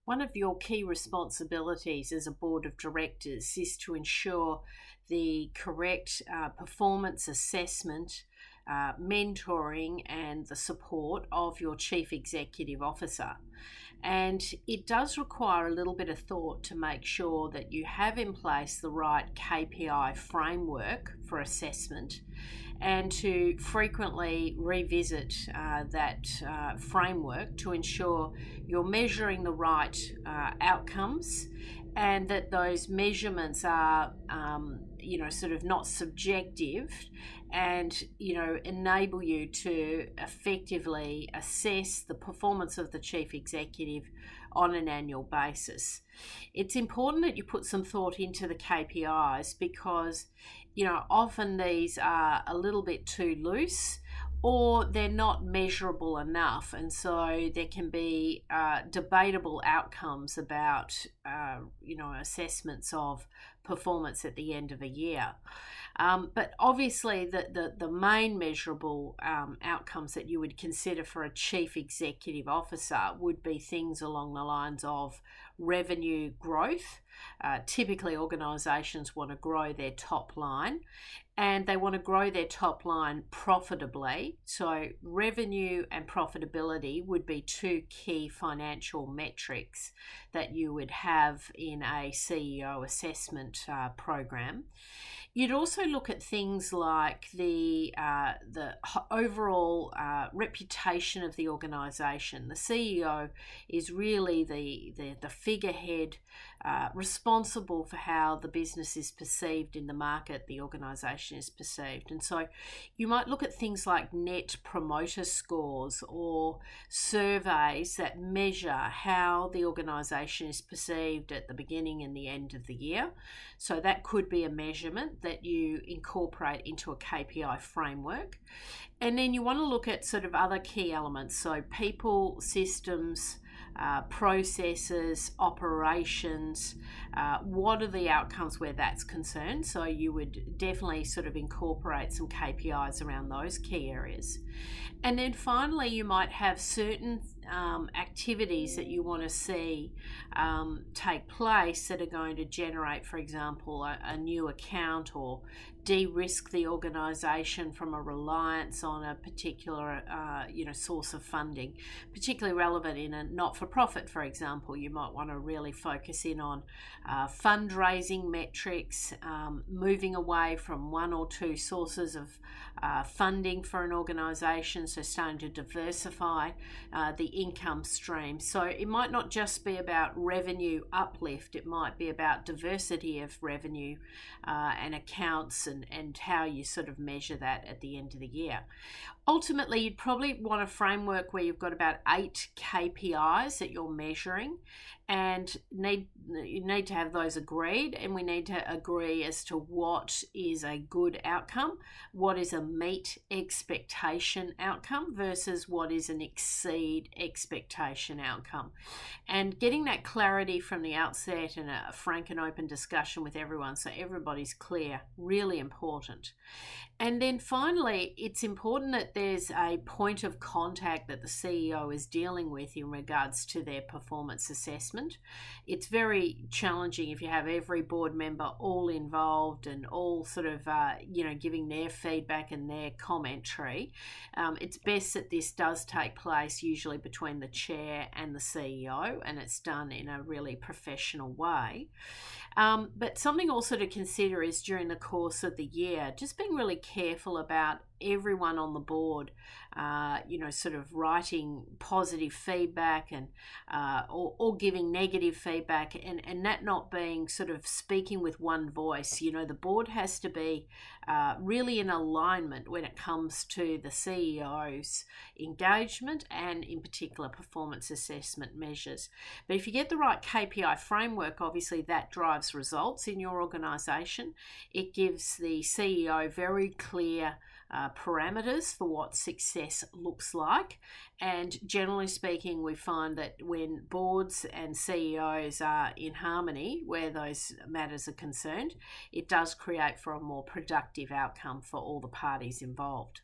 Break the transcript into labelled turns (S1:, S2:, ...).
S1: One of your key responsibilities as a board of directors is to ensure the correct performance assessment, mentoring, and the support of your chief executive officer. And it does require a little bit of thought to make sure that you have in place the right KPI framework for assessment and to frequently revisit that framework to ensure you're measuring the right outcomes and that those measurements are sort of not subjective and enable you to effectively assess the performance of the chief executive on an annual basis. It's important that you put some thought into the KPIs because often these are a little bit too loose or they're not measurable enough, and so there can be debatable outcomes about assessments of performance at the end of a year. But obviously the main measurable outcomes that you would consider for a chief executive officer would be things along the lines of revenue growth. Typically organisations want to grow their top line and they want to grow their top line profitably. So revenue and profitability would be two key financial metrics that you would have in a CEO assessment program. You'd also look at things like the overall reputation of the organisation. The CEO is really the figurehead responsible for how the business is perceived in the market, the organisation is perceived. And so you might look at things like net promoter scores or surveys that measure how the organisation is perceived at the beginning and the end of the year. So that could be a measurement that you incorporate into a KPI framework. And then you want to look at sort of other key elements, so people, systems, processes, operations, what are the outcomes where that's concerned. So you would definitely sort of incorporate some KPIs around those key areas. And then finally, you might have certain activities that you want to see take place that are going to generate, for example, a new account or de-risk the organisation from a reliance on a particular source of funding, particularly relevant in a not-for-profit, for example. You might want to really focus in on fundraising metrics, moving away from one or two sources of funding for an organisation, so starting to diversify the income stream. So it might not just be about revenue uplift, it might be about diversity of revenue and accounts and how you sort of measure that at the end of the year. Ultimately, you'd probably want a framework where you've got about 8 KPIs that you're measuring, and you need to have those agreed, and we need to agree as to what is a good outcome, what is a meet expectation outcome versus what is an exceed expectation outcome. And getting that clarity from the outset and a frank and open discussion with everyone so everybody's clear, really important. And then finally, it's important that there's a point of contact that the CEO is dealing with in regards to their performance assessment. It's very challenging if you have every board member all involved and all sort of, giving their feedback and their commentary. It's best that this does take place usually between the chair and the CEO, and it's done in a really professional way. But something also to consider is during the course of the year, just being really careful about everyone on the board, sort of writing positive feedback and or giving negative feedback, and that not being sort of speaking with one voice. The board has to be really in alignment when it comes to the CEO's engagement and in particular performance assessment measures. But if you get the right KPI framework, obviously that drives results in your organisation. It gives the CEO very clear parameters for what success looks like, and generally speaking, we find that when boards and CEOs are in harmony where those matters are concerned, it does create for a more productive outcome for all the parties involved.